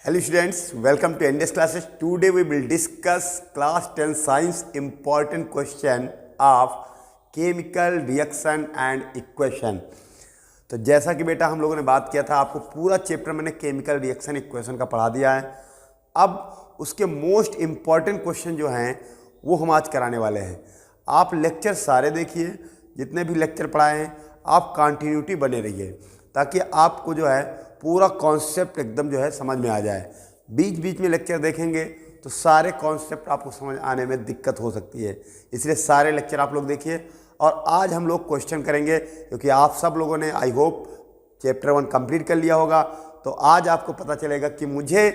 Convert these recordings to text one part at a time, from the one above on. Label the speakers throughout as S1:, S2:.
S1: Hello students, welcome to NDS classes. Today we will discuss class 10 science important question of chemical reaction and equation. तो जैसा कि बेटा हम लोगों ने बात किया था, आपको पूरा चैप्टर मैंने केमिकल रिएक्शन इक्वेशन का पढ़ा दिया है। अब उसके मोस्ट इम्पॉर्टेंट क्वेश्चन जो हैं वो हम आज कराने वाले हैं। आप लेक्चर सारे देखिए, जितने भी लेक्चर पढ़ाए हैं आप कंटिन्यूटी बने रहिए ताकि आपको जो है पूरा कॉन्सेप्ट एकदम जो है समझ में आ जाए। बीच बीच में लेक्चर देखेंगे तो सारे कॉन्सेप्ट आपको समझ आने में दिक्कत हो सकती है, इसलिए सारे लेक्चर आप लोग देखिए। और आज हम लोग क्वेश्चन करेंगे क्योंकि आप सब लोगों ने आई होप चैप्टर 1 कंप्लीट कर लिया होगा, तो आज आपको पता चलेगा कि मुझे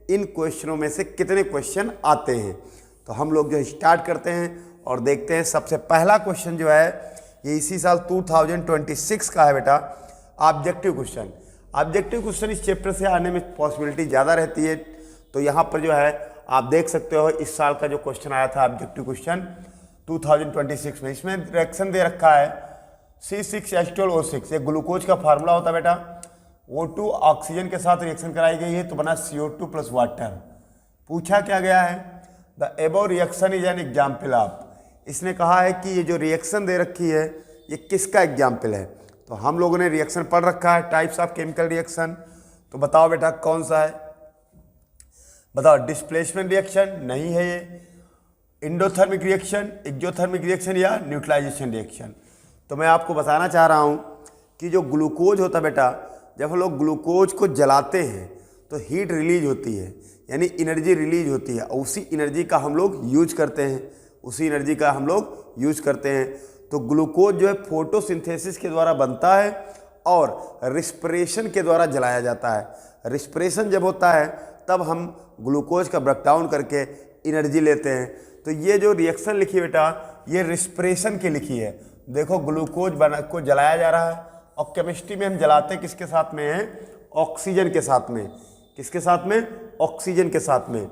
S1: इन क्वेश्चनों में से कितने क्वेश्चन आते हैं। तो हम लोग जो स्टार्ट करते हैं और देखते हैं। सबसे पहला क्वेश्चन जो है ये इसी साल 2026 का है बेटा, ऑब्जेक्टिव क्वेश्चन। ऑब्जेक्टिव क्वेश्चन इस चैप्टर से आने में पॉसिबिलिटी ज़्यादा रहती है। तो यहाँ पर जो है आप देख सकते हो इस साल का जो क्वेश्चन आया था ऑब्जेक्टिव क्वेश्चन 2026 में, इसमें रिएक्शन दे रखा है C6H12O6। ये ग्लूकोज का फार्मूला होता है बेटा। O2 ऑक्सीजन के साथ रिएक्शन कराई गई है तो बना CO2 प्लस वाटर। पूछा क्या गया है, the above reaction is an example of. इसने कहा है कि ये जो रिएक्शन दे रखी है ये किसका एग्जाम्पल है। तो हम लोगों ने रिएक्शन पढ़ रखा है, टाइप्स ऑफ केमिकल रिएक्शन। तो बताओ बेटा कौन सा है, बताओ। डिस्प्लेसमेंट रिएक्शन नहीं है ये, एंडोथर्मिक रिएक्शन, एक्सोथर्मिक रिएक्शन या न्यूट्रलाइजेशन रिएक्शन। तो मैं आपको बताना चाह रहा हूँ कि जो ग्लूकोज होता है बेटा, जब हम लोग ग्लूकोज को जलाते हैं तो हीट रिलीज होती है, यानी एनर्जी रिलीज होती है। उसी एनर्जी का हम लोग यूज करते हैं, उसी एनर्जी का हम लोग यूज करते हैं। तो ग्लूकोज जो है फोटोसिंथेसिस के द्वारा बनता है और रिस्पिरेशन के द्वारा जलाया जाता है। रिस्पिरेशन जब होता है तब हम ग्लूकोज का ब्रेकडाउन करके एनर्जी लेते हैं। तो ये जो रिएक्शन लिखी है बेटा ये रिस्पिरेशन की लिखी है। देखो ग्लूकोज को जलाया जा रहा है और केमिस्ट्री में हम जलाते किसके साथ में है, ऑक्सीजन के साथ में। किसके साथ में, ऑक्सीजन के साथ में।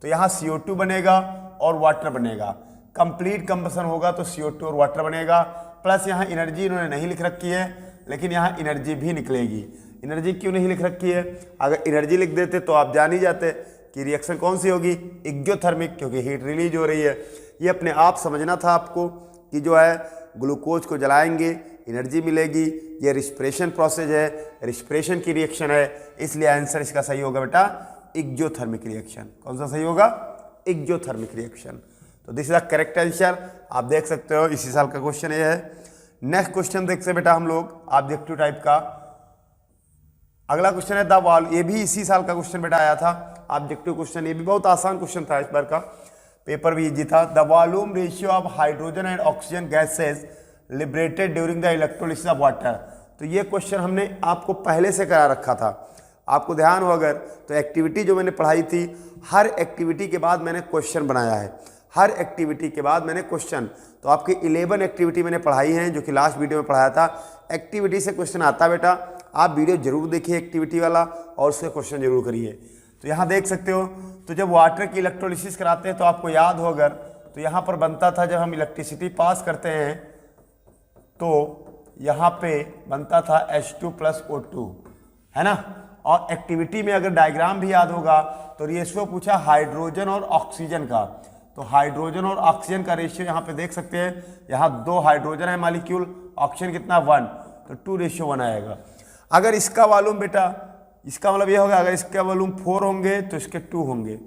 S1: तो यहाँ CO2 बनेगा और वाटर बनेगा। कंप्लीट कंबसन होगा तो CO2 और वाटर बनेगा। प्लस यहाँ एनर्जी इन्होंने नहीं लिख रखी है, लेकिन यहाँ एनर्जी भी निकलेगी। एनर्जी क्यों नहीं लिख रखी है, अगर एनर्जी लिख देते तो आप जान ही जाते कि रिएक्शन कौन सी होगी, एक्सोथर्मिक, क्योंकि हीट रिलीज हो रही है। ये अपने आप समझना था आपको कि जो है ग्लूकोज को जलाएंगे एनर्जी मिलेगी। ये रिस्पिरेशन प्रोसेस है, रिस्पिरेशन की रिएक्शन है, इसलिए आंसर इसका सही होगा बेटा एक्सोथर्मिक रिएक्शन। कौन सा सही होगा, एक्सोथर्मिक रिएक्शन। तो this is the correct answer. आप देख सकते हो इसी साल का क्वेश्चन ये है। नेक्स्ट क्वेश्चन देखते हैं बेटा हम लोग ऑब्जेक्टिव टाइप का। अगला क्वेश्चन है द वॉल्यूम। ये भी इसी साल का क्वेश्चन बेटा आया था ऑब्जेक्टिव क्वेश्चन। ये भी बहुत आसान क्वेश्चन था, इस बार का पेपर भी इजी था। The volume ratio of hydrogen and oxygen gases liberated during the electrolysis of water. तो ये क्वेश्चन हमने आपको पहले से करा रखा था। आपको ध्यान हो अगर तो एक्टिविटी जो मैंने पढ़ाई थी, हर एक्टिविटी के बाद मैंने क्वेश्चन बनाया है। हर एक्टिविटी के बाद मैंने क्वेश्चन, तो आपकी 11 एक्टिविटी मैंने पढ़ाई हैं जो कि लास्ट वीडियो में पढ़ाया था। एक्टिविटी से क्वेश्चन आता बेटा, आप वीडियो जरूर देखिए एक्टिविटी वाला और उसके क्वेश्चन जरूर करिए। तो यहाँ देख सकते हो, तो जब वाटर की इलेक्ट्रोलिसिस कराते हैं तो आपको याद हो अगर, तो यहाँ पर बनता था जब हम इलेक्ट्रिसिटी पास करते हैं तो यहाँ पे बनता था H2 प्लस O2, है ना। और एक्टिविटी में अगर डायग्राम भी याद होगा तो रेशियो पूछा हाइड्रोजन और ऑक्सीजन का। तो हाइड्रोजन और ऑक्सीजन का रेशियो यहाँ पे देख सकते हैं, यहाँ 2 हाइड्रोजन है मालिक्यूल, ऑक्सीजन कितना 1, तो 2:1 आएगा। अगर इसका वॉल्यूम बेटा, इसका मतलब ये होगा अगर इसका वॉल्यूम 4 होंगे तो इसके 2 होंगे,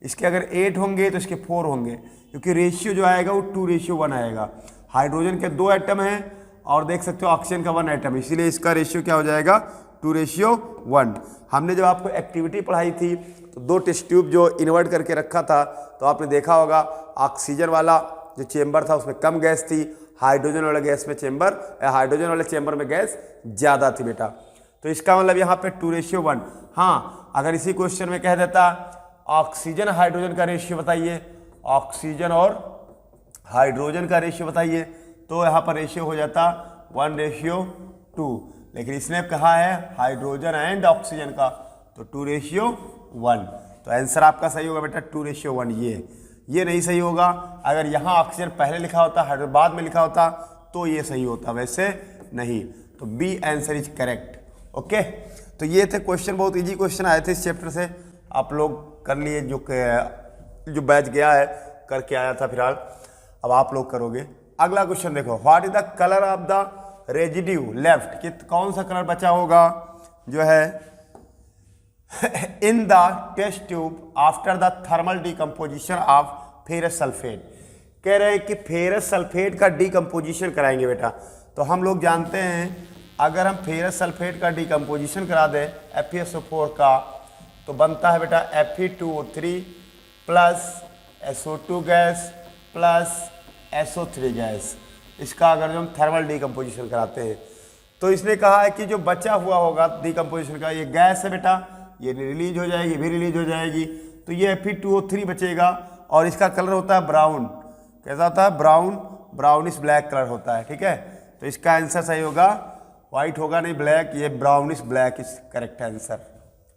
S1: इसके अगर 8 होंगे तो इसके 4 होंगे, क्योंकि रेशियो जो आएगा वो 2:1 आएगा। हाइड्रोजन के 2 एटम हैं और देख सकते हो ऑक्सीजन का 1 एटम, इसीलिए इसका रेशियो क्या हो जाएगा 2:1। हमने जब आपको एक्टिविटी पढ़ाई थी तो 2 टेस्ट ट्यूब जो इन्वर्ट करके रखा था, तो आपने देखा होगा ऑक्सीजन वाला जो चेंबर था उसमें कम गैस थी, हाइड्रोजन वाले गैस में हाइड्रोजन वाले चेंबर में गैस ज़्यादा थी बेटा। तो इसका मतलब यहाँ पे 2:1। हाँ, अगर इसी क्वेश्चन में कह देता ऑक्सीजन हाइड्रोजन का रेशियो बताइए, ऑक्सीजन और हाइड्रोजन का रेशियो बताइए, तो यहाँ पर रेशियो हो जाता 1:2। लेकिन इसने कहा है हाइड्रोजन एंड ऑक्सीजन का, तो 2:1। तो आंसर आपका सही होगा बेटा 2:1। ये नहीं सही होगा। अगर यहाँ ऑक्सीजन पहले लिखा होता, हाइड्रोजन बाद में लिखा होता तो ये सही होता, वैसे नहीं। तो B answer is correct. Okay, तो ये थे क्वेश्चन, बहुत इजी क्वेश्चन आए थे इस चैप्टर से। आप लोग कर लिए, जो बैच गया है करके आया था फिलहाल, अब आप लोग करोगे। अगला क्वेश्चन देखो, what is the colour of the residue left, कि कौन सा कलर बचा होगा जो है in the test tube after the thermal decomposition of ferrous sulphate. कह रहे हैं कि फेरस सल्फेट का डिकम्पोजिशन कराएंगे बेटा। तो हम लोग जानते हैं अगर हम फेरस सल्फेट का डिकम्पोजिशन करा दें FeSO4 का, तो बनता है बेटा Fe2O3 plus SO2 gas plus SO3 gas. इसका अगर जो हम थर्मल डिकम्पोजिशन कराते हैं, तो इसने कहा है कि जो बचा हुआ होगा डिकम्पोजिशन का, ये गैस है बेटा, ये रिलीज हो जाएगी, भी रिलीज हो जाएगी, तो ये Fe2O3 बचेगा और इसका कलर होता है ब्राउन। कैसा होता है? ब्राउन, ब्राउनिश ब्लैक कलर होता है। ठीक है, तो इसका आंसर सही होगा, व्हाइट होगा नहीं ब्लैक, ये brownish black is correct answer.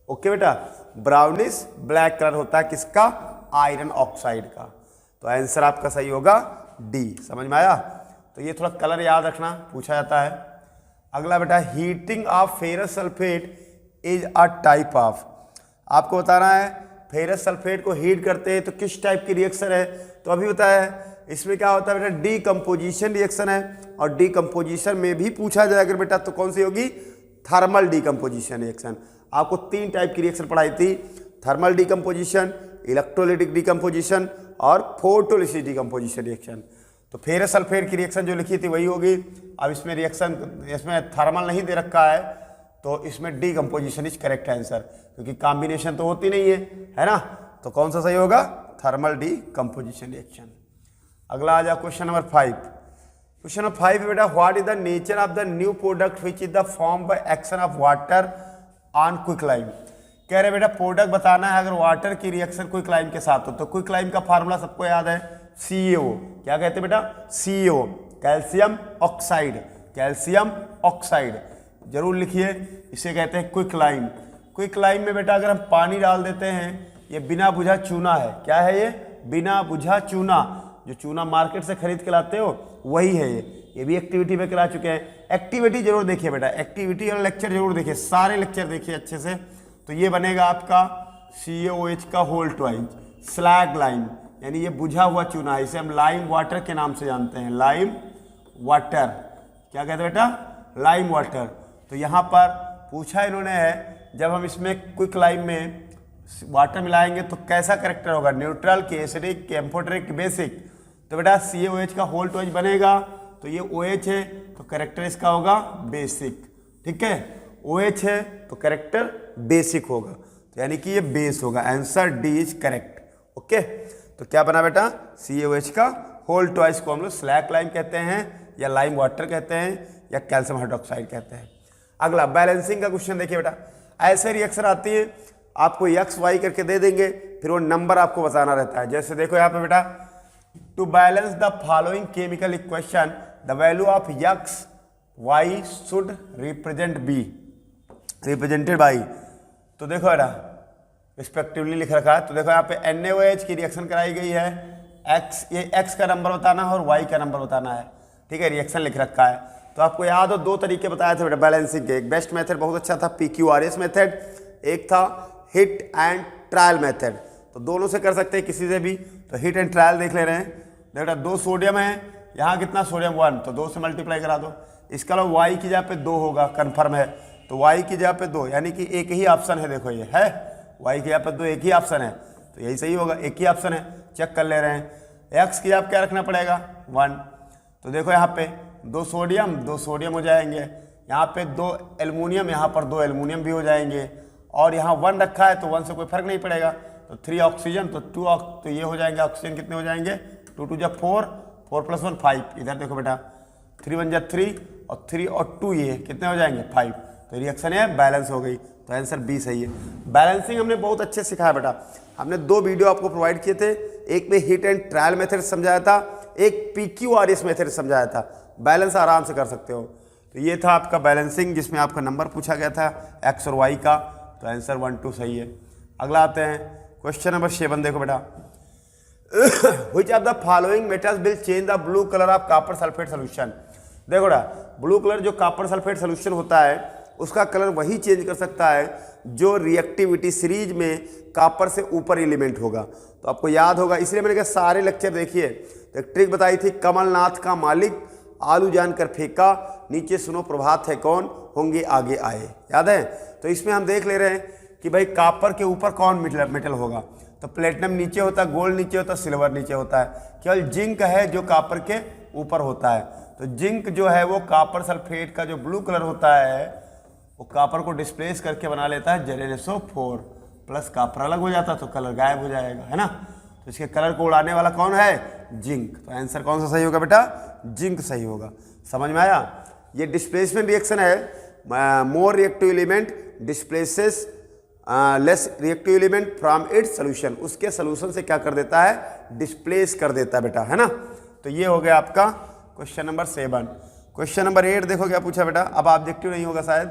S1: Okay बेटा, ब्राउनिश ब्लैक कलर होता है किसका? आयरन ऑक्साइड का। तो आंसर आपका सही होगा डी। समझ में आया? तो ये थोड़ा कलर याद रखना, पूछा जाता है। अगला बेटा, heating of ferrous sulphate is a type of, आपको बताना है फेरस सल्फेट को हीट करते हैं तो किस टाइप की रिएक्शन है। तो अभी बताया है इसमें क्या होता है बेटा, डीकम्पोजिशन रिएक्शन है, और डीकम्पोजिशन में भी पूछा जाएगा बेटा तो कौन सी होगी? Thermal decomposition reaction. आपको 3 टाइप की रिएक्शन पढ़ाई थी, थर्मल डीकम्पोजिशन, इलेक्ट्रोलाइटिक डीकम्पोजिशन और फोटोलिसिस डीकम्पोजिशन रिएक्शन। तो फेरस सल्फेट की रिएक्शन जो लिखी थी वही होगी। अब इसमें रिएक्शन, इसमें थर्मल नहीं दे रखा है, तो इसमें डीकम्पोजिशन इज करेक्ट आंसर, क्योंकि कॉम्बिनेशन तो होती नहीं है ना। तो कौन सा सही होगा? Thermal decomposition reaction. अगला आ जाओ क्वेश्चन नंबर 5। क्वेश्चन नंबर 5 बेटा, what is the nature of the new product which is the form by action of water on quicklime. कह रहे बेटा प्रोडक्ट बताना है अगर वाटर की रिएक्शन क्विकलाइम के साथ हो। तो क्विकलाइम का फार्मूला सबको याद है, CaO। क्या कहते हैं बेटा? CaO, calcium oxide. Calcium oxide जरूर लिखिए, इसे कहते हैं क्विकलाइम। क्विकलाइम में बेटा अगर हम पानी डाल देते हैं, ये बिना बुझा चूना है। क्या है ये? बिना बुझा चूना। जो चूना मार्केट से खरीद के लाते हो वही है ये भी एक्टिविटी में करा चुके हैं। एक्टिविटी जरूर देखिए बेटा, एक्टिविटी और लेक्चर जरूर देखिए, सारे लेक्चर देखिए अच्छे से। तो ये बनेगा आपका CaOH का होल ट्वाइज, स्लैग लाइम, यानी ये बुझा हुआ चूना है, इसे हम लाइम वाटर के नाम से जानते हैं। लाइम वाटर, क्या कहते हैं बेटा? Lime water. तो यहाँ पर पूछा इन्होंने है, जब हम इसमें क्विक लाइम में वाटर मिलाएंगे तो कैसा करेक्टर होगा? न्यूट्रल, के एसिडिक, के एम्फोटेरिक, के बेसिक। तो बेटा CaOH का होल ट्वाइज बनेगा, तो ये OH है तो करेक्टर इसका होगा बेसिक। ठीक है, OH है तो करेक्टर बेसिक होगा, तो यानी कि ये बेस होगा। Answer D is correct. Okay, तो क्या बना बेटा? CaOH का होल ट्वाइस को हम लोग स्लैग लाइम कहते हैं, या लाइम वाटर कहते हैं, या कैल्शियम हाइड्रोक्साइड कहते हैं। अगला बैलेंसिंग का क्वेश्चन देखिए बेटा, ऐसे रिएक्शन आती है आपको x y करके दे देंगे, फिर वो नंबर आपको बताना रहता है। जैसे देखो यहाँ पे बेटा, to balance the following chemical equation the value of x y should represent be, represented by. तो देखो बेटा रिस्पेक्टिवली लिख रखा है। तो देखो यहाँ पे NaOH की रिएक्शन कराई गई है, x, ये x का नंबर बताना है और y का नंबर बताना है। ठीक है, रिएक्शन लिख रखा है। तो आपको याद हो 2 तरीके बताए थे बेटा बैलेंसिंग के। एक बेस्ट मेथड बहुत अच्छा था PQRS मेथड, एक था हिट एंड ट्रायल मेथड। तो दोनों से कर सकते हैं, किसी से भी। तो हिट एंड ट्रायल देख ले रहे हैं। बेटा 2 सोडियम है, यहाँ कितना सोडियम 1, तो 2 से मल्टीप्लाई करा दो। इसका लो y की जगह पे 2 होगा, कन्फर्म है। तो y की जगह पे 2, यानी कि एक ही ऑप्शन है। देखो ये है y की जगह पे 2, एक ही ऑप्शन है, तो यही सही होगा, एक ही ऑप्शन है। चेक कर ले रहे हैं। x की जगह क्या रखना पड़ेगा? 1। तो देखो यहाँ पे 2 सोडियम 2 सोडियम हो जाएंगे, यहाँ पे 2 एल्युमिनियम, यहाँ पर 2 एल्युमिनियम भी हो जाएंगे, और यहाँ 1 रखा है तो 1 से कोई फर्क नहीं पड़ेगा। तो 3 ऑक्सीजन, तो 2 तो ये हो जाएंगे ऑक्सीजन, कितने हो जाएंगे? 2 2 जा 4, 4 + 1 5। इधर देखो बेटा 3 1 जा 3, और 3 और 2 ये कितने हो जाएंगे? 5। तो रिएक्शन है बैलेंस हो गई, तो आंसर बी सही है। बैलेंसिंग हमने बहुत अच्छे सिखाया बेटा। हमने 2 वीडियो आपको प्रोवाइड किए थे, एक में हिट एंड ट्रायल मेथड समझाया था, एक PQRS मेथड समझाया था। बैलेंस आराम से कर सकते हो। तो ये था आपका बैलेंसिंग, जिसमें आपका नंबर पूछा गया था x और y का। तो आंसर 1 2 सही है। अगला आते हैं क्वेश्चन नंबर 7। देखो बेटा, which of the following metals will change the blue colour of copper sulphate solution. देखो बेटा, ब्लू कलर जो कॉपर सल्फेट सोल्यूशन होता है उसका कलर वही चेंज कर सकता है जो रिएक्टिविटी सीरीज में कॉपर से ऊपर एलिमेंट होगा। तो आपको याद होगा, इसलिए मैंने कहा सारे लेक्चर देखिए। तो एक ट्रिक बताई थी, कमलनाथ का मालिक आलू जानकर फेंका, नीचे सुनो प्रभात है कौन, होंगे आगे आए। याद है? तो इसमें हम देख ले रहे हैं कि भाई कॉपर के ऊपर कौन मेटल होगा। तो प्लेटिनम नीचे होता है, गोल्ड नीचे होता है, सिल्वर नीचे होता है। केवल जिंक है जो कॉपर के ऊपर होता है। तो जिंक जो है वो कॉपर सल्फेट का जो ब्लू कलर होता है वो कॉपर को डिस्प्लेस करके बना लेता है ZnSO4 प्लस कॉपर अलग हो जाता है तो कलर गायब हो जाएगा, है ना। तो इसके कलर को उड़ाने वाला कौन है? जिंक। तो आंसर कौन सा सही होगा बेटा? जिंक सही होगा। समझ में आया? ये डिस्प्लेसमेंट रिएक्शन है। More reactive element displaces less reactive element from its solution. उसके सोल्यूशन से क्या कर देता है? डिस्प्लेस कर देता है बेटा, है ना। तो ये हो गया आपका क्वेश्चन नंबर 7। क्वेश्चन नंबर 8 देखो क्या पूछा बेटा। अब ऑब्जेक्टिव नहीं होगा शायद,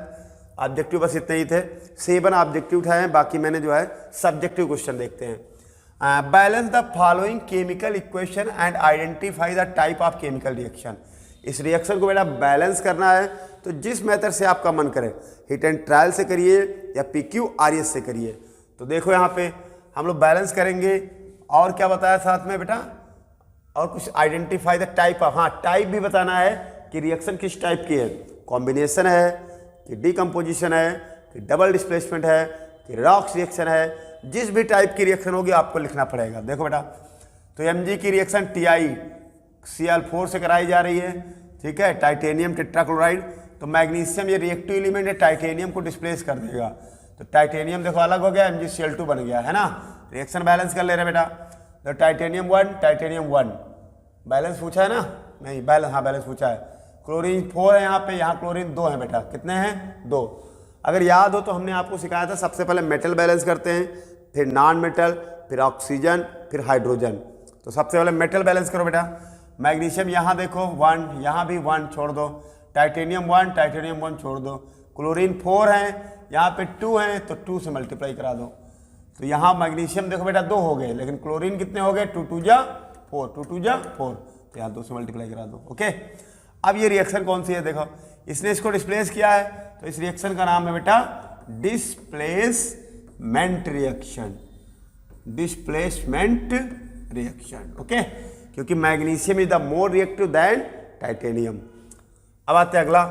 S1: ऑब्जेक्टिव बस इतने ही थे। 7 ऑब्जेक्टिव उठाए हैं, बाकी मैंने जो है सब्जेक्टिव क्वेश्चन देखते हैं। Balance the following chemical equation and identify the type of chemical reaction. इस रिएक्शन को बेटा बैलेंस करना है, तो जिस मेथड से आपका मन करे, हिट एंड ट्रायल से करिए या PQRS से करिए। तो देखो यहाँ पे हम लोग बैलेंस करेंगे, और क्या बताया साथ में बेटा, और कुछ आइडेंटिफाई द टाइप ऑफ, हाँ टाइप भी बताना है कि रिएक्शन किस टाइप की है, कॉम्बिनेशन है कि डिकम्पोजिशन है कि डबल डिस्प्लेसमेंट है कि रॉक्स रिएक्शन है। जिस भी टाइप की रिएक्शन होगी आपको लिखना पड़ेगा। देखो बेटा, तो Mg की रिएक्शन TiCl4 से कराई जा रही है, ठीक है, टाइटेनियम टेट्राक्लोराइड। तो मैग्नीशियम ये रिएक्टिव एलिमेंट है, टाइटेनियम को डिस्प्लेस कर देगा। तो टाइटेनियम देखो अलग हो गया, MgCl2 बन गया, है ना। रिएक्शन बैलेंस कर ले रहे बेटा। तो टाइटेनियम 1 बैलेंस पूछा है ना, नहीं बैलेंस, हाँ बैलेंस पूछा है। क्लोरीन 4 है यहाँ पे, यहाँ क्लोरीन 2 है बेटा। कितने हैं? 2। अगर याद हो तो हमने आपको सिखाया था, सबसे पहले मेटल बैलेंस करते हैं, फिर नॉन मेटल, फिर ऑक्सीजन, फिर हाइड्रोजन। तो सबसे पहले मेटल बैलेंस करो बेटा। मैग्नीशियम यहाँ देखो 1, यहाँ भी 1 छोड़ दो, टाइटेनियम 1 छोड़ दो, क्लोरीन 4 है, यहाँ पे 2 हैं तो 2 से मल्टीप्लाई करा दो। तो यहाँ मैग्नीशियम देखो बेटा 2 हो गए, लेकिन क्लोरीन कितने हो गए? 2 2 जा 4, 2 2 जा 4, तो यहाँ 2 से मल्टीप्लाई करा दो। ओके, अब ये रिएक्शन कौन सी है? देखो इसने इसको डिस्प्लेस किया है, तो इस रिएक्शन का नाम है बेटा displacement reaction. Displacement reaction, okay, क्योंकि magnesium is the more reactive than titanium. अब आते हैं अगला,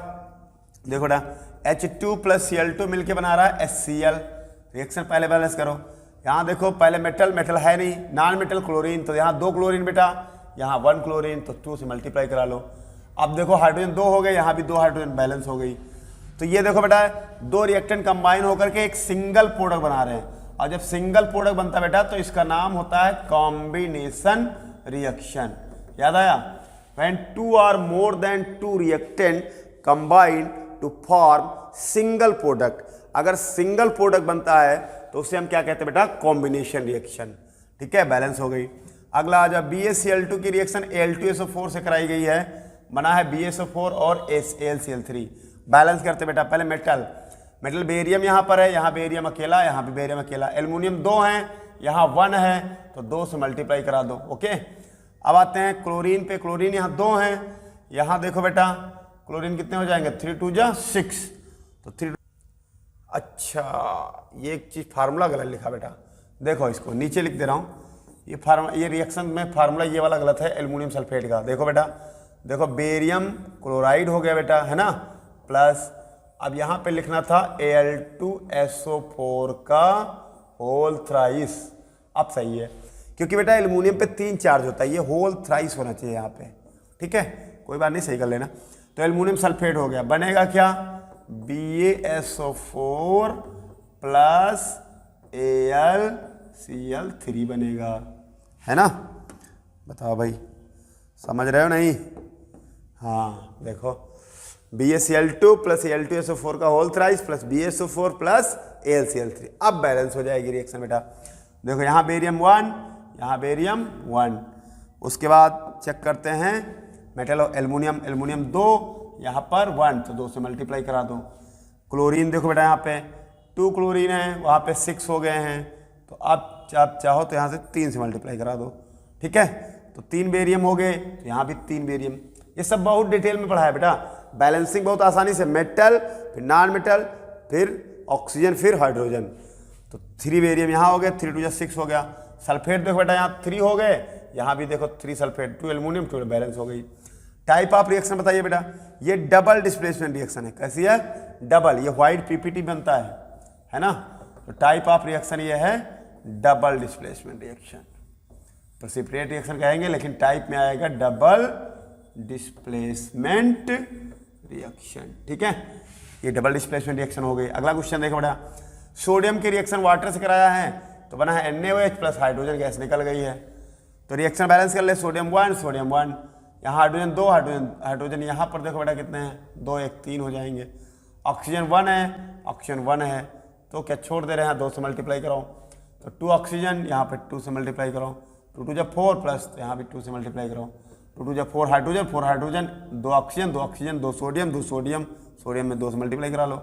S1: देखो बेटा H2 + Cl2 मिलके बना रहा है HCl। रिएक्शन पहले बैलेंस करो। यहाँ देखो पहले मेटल है नहीं, नॉन मेटल क्लोरीन, तो यहाँ 2 क्लोरीन बेटा, यहाँ 1 क्लोरीन, तो 2 से मल्टीप्लाई करा लो। अब देखो हाइड्रोजन 2 हो गए, यहाँ भी 2 हाइड्रोजन बैलेंस हो गई। तो ये देखो बेटा 2 रिएक्टेंट कंबाइन होकर के एक सिंगल प्रोडक्ट बना रहे हैं, और जब सिंगल प्रोडक्ट बनता बेटा तो इसका नाम होता है कॉम्बिनेशन रिएक्शन। याद आया? When 2 or more than 2 reactant combine to form single product, अगर सिंगल प्रोडक्ट बनता है तो उसे हम क्या कहते हैं बेटा? Combination reaction. ठीक है, बैलेंस हो गई। अगला आ जाओ, BaCl2 की रिएक्शन Al2SO4 से कराई गई है, बना है BaSO4 और AlCl3। बैलेंस करते बेटा, पहले मेटल बेरियम यहाँ पर है, यहाँ बेरियम अकेला, यहाँ भी बेरियम अकेला। एल्युमिनियम 2 हैं, यहाँ 1 है, तो 2 से मल्टीप्लाई करा दो। ओके, अब आते हैं क्लोरीन पे। क्लोरीन यहाँ 2 हैं, यहाँ देखो बेटा क्लोरीन कितने हो जाएंगे? 3 2 जा 6, तो 3। अच्छा, ये एक चीज़ फार्मूला गलत लिखा बेटा, देखो इसको नीचे लिख दे रहा हूँ। ये रिएक्शन में फार्मूला ये वाला गलत है एल्युमिनियम सल्फेट का। देखो बेटा, देखो बेरियम क्लोराइड हो गया बेटा, है ना, प्लस अब यहाँ पे लिखना था Al2SO4 का होल थ्राइस। अब सही है, क्योंकि बेटा एल्युमिनियम पे 3 चार्ज होता है, ये होल थ्राइस होना चाहिए यहाँ पे। ठीक है, कोई बात नहीं, सही कर लेना। तो एल्युमिनियम सल्फेट हो गया, बनेगा क्या? BaSO4 प्लस AlCl3 बनेगा, है ना। बताओ भाई, समझ रहे हो नहीं? हाँ देखो, BaCl2 प्लस Al2SO4 का whole thrice plus BaSO4 plus AlCl3। अब बैलेंस हो जाएगी रिएक्शन बेटा। देखो यहाँ बेरियम 1, यहाँ बेरियम 1। उसके बाद चेक करते हैं मेटल एल्युमिनियम 2, यहाँ पर 1, तो 2 से मल्टीप्लाई करा दो। क्लोरीन देखो बेटा, यहाँ पे 2 क्लोरीन है, वहाँ पे 6 हो गए हैं, तो अब आप चाहो तो यहाँ से 3 से मल्टीप्लाई करा दो। ठीक है, तो 3 बेरियम हो गए, तो यहाँ भी 3 बेरियम। ये सब बहुत डिटेल में पढ़ा है बेटा, बैलेंसिंग बहुत आसानी से, मेटल फिर नॉन मेटल फिर ऑक्सीजन फिर हाइड्रोजन। तो 3 बेरियम यहाँ हो गया, 3 2 6 हो गया। सल्फेट देखो बेटा यहाँ 3 हो गए, यहाँ भी देखो 3 सल्फेट, 2 एल्यूमिनियम 2 बैलेंस हो गई। टाइप ऑफ रिएक्शन बताइए बेटा, ये डबल डिस्प्लेसमेंट रिएक्शन है। कैसी है? डबल। ये व्हाइट पीपीटी बनता है ना। तो टाइप ऑफ रिएक्शन ये है double displacement reaction. Precipitate reaction कहेंगे लेकिन टाइप में आएगा डबल डिस्प्लेसमेंट रिएक्शन। ठीक है, ये डबल डिस्प्लेसमेंट रिएक्शन हो गई। अगला क्वेश्चन देखो बेटा, सोडियम की रिएक्शन वाटर से कराया है तो बना है NaOH प्लस हाइड्रोजन गैस निकल गई है। तो रिएक्शन बैलेंस कर ले, सोडियम 1 सोडियम 1, यहाँ हाइड्रोजन 2 हाइड्रोजन यहाँ पर देखो बेटा कितने हैं, 2 1 3 हो जाएंगे। ऑक्सीजन 1 है, ऑक्सीजन 1 है, तो क्या छोड़ दे रहे हैं, 2 से मल्टीप्लाई कराओ। तो 2 ऑक्सीजन यहाँ पे 2 से मल्टीप्लाई कराओ, 2 2 4 प्लस यहाँ भी 2 से मल्टीप्लाई कराओ, 2 2 4 hydrogen 4 hydrogen, 2 oxygen 2 oxygen 2 sodium 2 sodium, sodium में 2 से मल्टीप्लाई करा लो।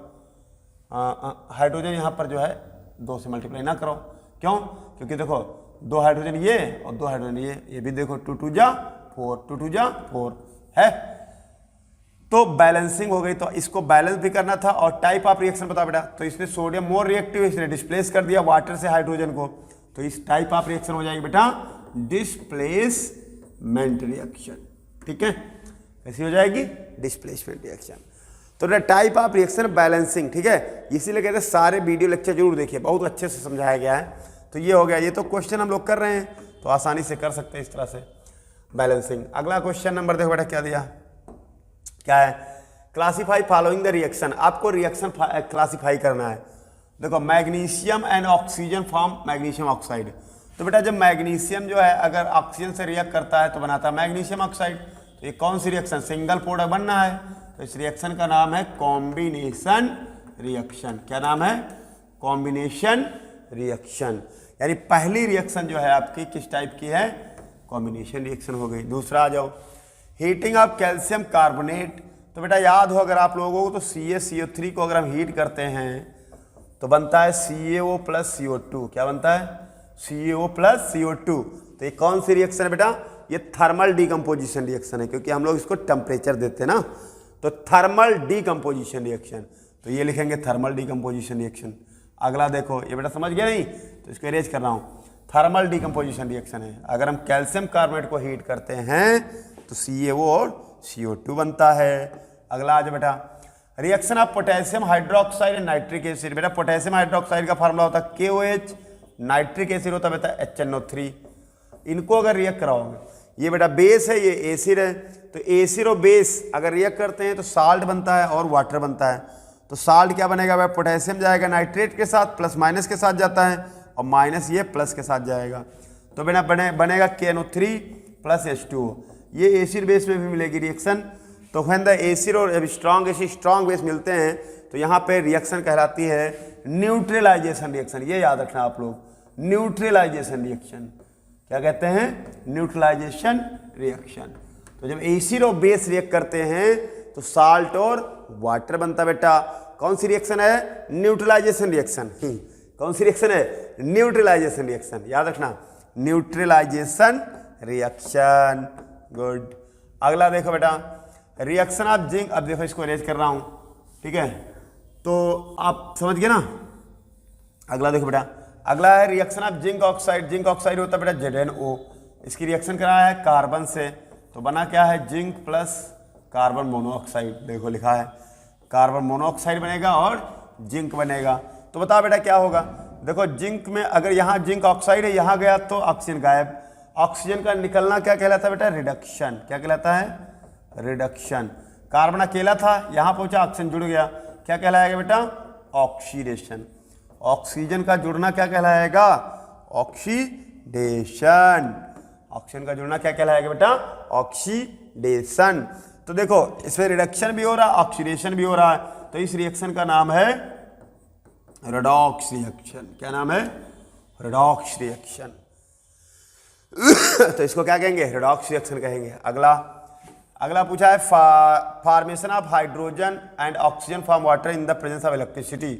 S1: हाइड्रोजन यहाँ पर जो है 2 से मल्टीप्लाई ना करो, क्यों? क्योंकि देखो 2 हाइड्रोजन ये और 2 हाइड्रोजन ये भी देखो 2 2 जा 4 2 2 जा 4 है। तो बैलेंसिंग हो गई, तो इसको बैलेंस भी करना था। और टाइप ऑफ रिएक्शन बता बेटा, तो इसमें सोडियम मोर रिएक्टिव, इसने डिस्प्लेस कर दिया वाटर से हाइड्रोजन को, तो इस टाइप ऑफ रिएक्शन हो जाएगी बेटा डिस्प्लेसमेंट रिएक्शन। ठीक है, कैसी हो जाएगी? Displacement reaction. तो टाइप ऑफ रिएक्शन बैलेंसिंग। ठीक है, इसीलिए कहते हैं सारे वीडियो लेक्चर जरूर देखिए, बहुत अच्छे से समझाया गया है। तो ये हो गया, ये तो क्वेश्चन हम लोग कर रहे हैं तो आसानी से कर सकते हैं इस तरह से बैलेंसिंग। अगला क्वेश्चन नंबर देखो बेटा क्या दिया, क्या है? Classify following the reaction. आपको रिएक्शन क्लासीफाई करना है। देखो magnesium and oxygen form magnesium oxide. तो बेटा जब मैग्नीशियम जो है अगर ऑक्सीजन से रिएक्ट करता है तो बनाता है मैग्नीशियम ऑक्साइड। तो ये कौन सी रिएक्शन? सिंगल प्रोडक्ट बनना है, तो इस रिएक्शन का नाम है कॉम्बिनेशन रिएक्शन। क्या नाम है? Combination reaction. यानी पहली रिएक्शन जो है आपकी किस टाइप की है? कॉम्बिनेशन रिएक्शन हो गई। दूसरा आ जाओ, हीटिंग ऑफ कैल्शियम कार्बोनेट। तो बेटा याद हो अगर आप लोगों को, तो CaCO3 को अगर हम हीट करते हैं तो बनता है CaO प्लस CO2। क्या बनता है? CaO plus CO2। तो ये कौन सी रिएक्शन है बेटा? ये थर्मल डीकम्पोजिशन रिएक्शन है, क्योंकि हम लोग इसको टेम्परेचर देते हैं ना, तो थर्मल डीकम्पोजिशन रिएक्शन। तो ये लिखेंगे थर्मल डीकम्पोजिशन रिएक्शन। अगला देखो, ये बेटा समझ गया नहीं? तो इसको इरेज कर रहा हूँ। थर्मल डीकम्पोजिशन रिएक्शन है, अगर हम कैल्शियम कार्बोनेट को हीट करते हैं तो CaO और CO2 बनता है। अगला आ जाओ बेटा, reaction of potassium hydroxide and nitric acid. बेटा पोटेशियम हाइड्रोक्साइड का फार्मूला होता है KOH, नाइट्रिक एसिड होता है बेटा HNO3। इनको अगर रिएक्ट कराओगे, ये बेटा बेस है, ये एसिड है, तो एसिड और बेस अगर रिएक्ट करते हैं तो साल्ट बनता है और वाटर बनता है। तो साल्ट क्या बनेगा भाई? पोटेशियम जाएगा नाइट्रेट के साथ, प्लस माइनस के साथ जाता है, और माइनस ये प्लस के साथ जाएगा, तो बेटा बनेगा KNO3 प्लस H2O। ये एसिड बेस में भी मिलेगी रिएक्शन। तो व्हेन द एसिड और स्ट्रॉन्ग एसिड स्ट्रॉन्ग बेस मिलते हैं तो यहाँ पे रिएक्शन कहलाती है न्यूट्रलाइजेशन रिएक्शन। ये याद रखना आप लोग, न्यूट्रलाइजेशन रिएक्शन। क्या कहते हैं? Neutralisation reaction. तो जब एसिड और बेस रिएक्ट करते हैं तो साल्ट और वाटर बनता बेटा। कौन सी रिएक्शन है? Neutralisation reaction. कौन सी रिएक्शन है? Neutralisation reaction. याद रखना, न्यूट्रलाइजेशन रिएक्शन। गुड। अगला देखो बेटा, रिएक्शन ऑफ जिंक। अब देखो इसको अरेंज कर रहा हूं, ठीक है, तो आप समझ गए ना। अगला देखो बेटा, अगला है reaction of zinc oxide. Zinc oxide होता है बेटा ZnO। इसकी रिएक्शन कराया है कार्बन से, तो बना क्या है? Zinc plus carbon monoxide. देखो लिखा है कार्बन मोनोऑक्साइड बनेगा और जिंक बनेगा। तो बताओ बेटा क्या होगा? देखो जिंक में अगर यहाँ जिंक ऑक्साइड है, यहाँ गया तो ऑक्सीजन गायब। ऑक्सीजन का निकलना क्या कहलाता है बेटा? रिडक्शन। क्या कहलाता है? रिडक्शन। कार्बन अकेला था, यहाँ पहुंचा, ऑक्सीजन जुड़ गया, क्या कहलाएगा बेटा? ऑक्सीडेशन। ऑक्सीजन का जुड़ना क्या कहलाएगा? ऑक्सीडेशन। ऑक्सीजन का जुड़ना क्या कहलाएगा बेटा? ऑक्सीडेशन। तो देखो इसमें रिडक्शन भी हो रहा है, ऑक्सीडेशन भी हो रहा है, तो इस रिएक्शन का नाम है रेडॉक्स रिएक्शन। क्या नाम है? Redox reaction. तो इसको क्या कहेंगे? रेडॉक्स रिएक्शन कहेंगे। अगला पूछा है formation of hydrogen and oxygen from water in the presence of electricity.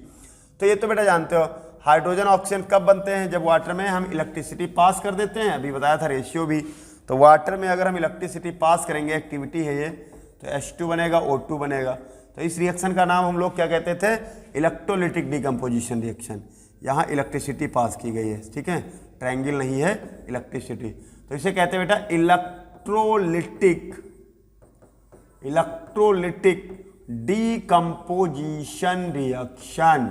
S1: तो ये तो बेटा जानते हो, हाइड्रोजन ऑक्सीजन कब बनते हैं? जब वाटर में हम इलेक्ट्रिसिटी पास कर देते हैं। अभी बताया था रेशियो भी। तो वाटर में अगर हम इलेक्ट्रिसिटी पास करेंगे, एक्टिविटी है ये, तो H2 बनेगा, O2 बनेगा। तो इस रिएक्शन का नाम हम लोग क्या कहते थे, इलेक्ट्रोलिटिक डिकम्पोजिशन रिएक्शन। यहाँ इलेक्ट्रिसिटी पास की गई है, ठीक है, ट्रायंगल नहीं है, इलेक्ट्रिसिटी, तो इसे कहते हैं बेटा इलेक्ट्रोलिटिक डिकम्पोजिशन रिएक्शन।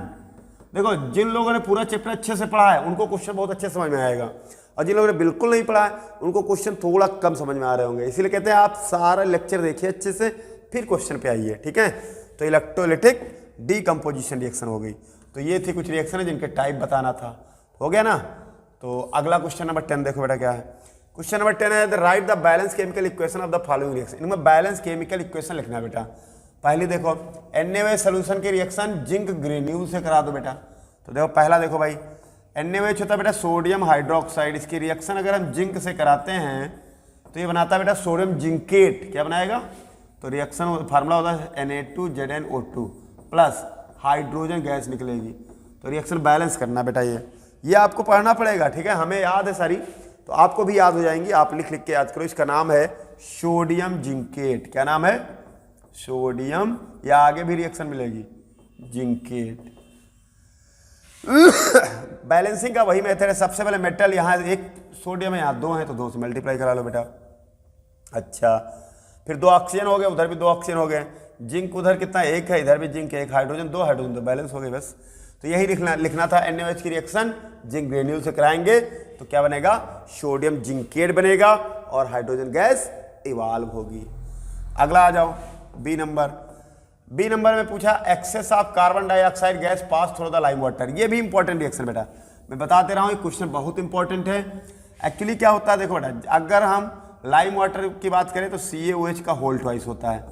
S1: देखो जिन लोगों ने पूरा चैप्टर अच्छे से पढ़ा है उनको क्वेश्चन बहुत अच्छे समझ में आएगा, और जिन लोगों ने बिल्कुल नहीं पढ़ा है उनको क्वेश्चन थोड़ा कम समझ में आ रहे होंगे। इसीलिए कहते हैं आप सारा लेक्चर देखिए अच्छे से, फिर क्वेश्चन पे आइए, ठीक है। तो इलेक्ट्रोलिटिक डीकम्पोजिशन रिएक्शन हो गई। तो ये थी कुछ रिएक्शन है जिनके टाइप बताना था, हो गया ना। तो अगला क्वेश्चन नंबर 10 देखो बेटा क्या है। क्वेश्चन नंबर 10 है right the balance chemical equation of the following reaction. इनमें बैलेंस केमिकल इक्वेशन लिखना है बेटा। पहली देखो NaOH सोल्यूशन की रिएक्शन जिंक ग्रेन्यूल से करा दो बेटा। तो देखो पहला देखो भाई, NaOH होता है बेटा सोडियम हाइड्रोक्साइड, इसकी रिएक्शन अगर हम जिंक से कराते हैं तो ये बनाता है बेटा सोडियम जिंकेट। क्या बनाएगा, तो रिएक्शन फार्मूला होता है Na2ZnO2 प्लस हाइड्रोजन गैस निकलेगी। तो रिएक्शन बैलेंस करना बेटा, ये आपको पढ़ना पड़ेगा, ठीक है। हमें याद है सारी, तो आपको भी याद हो जाएंगी, आप लिख लिख के याद करो। इसका नाम है सोडियम जिंकेट। क्या नाम है, सोडियम, या आगे भी रिएक्शन मिलेगी जिंकेट। बैलेंसिंग का वही मेथड है, सबसे पहले मेटल यहाँ एक सोडियम है, यहाँ 2 है तो 2 से मल्टीप्लाई करा लो बेटा। अच्छा, फिर 2 ऑक्सीजन हो गए, उधर भी 2 ऑक्सीजन हो गए, जिंक उधर कितना 1 है, इधर भी जिंक 1, हाइड्रोजन 2 हाइड्रोजन 2, बैलेंस हो गए बस। तो यही लिखना था NaOH की रिएक्शन जिंक ग्रेन्यूल से कराएंगे तो क्या बनेगा, सोडियम जिंकेट बनेगा और हाइड्रोजन गैस इवाल्व होगी। अगला आ जाओ बी नंबर में पूछा excess of carbon dioxide gas pass through the lime water. ये भी इंपॉर्टेंट रिएक्शन बेटा, मैं बताते रहा हूँ, ये क्वेश्चन बहुत इंपॉर्टेंट है। एक्चुअली क्या होता है देखो बेटा, अगर हम लाइम वाटर की बात करें तो CaOH का होल ट्वाइस होता है,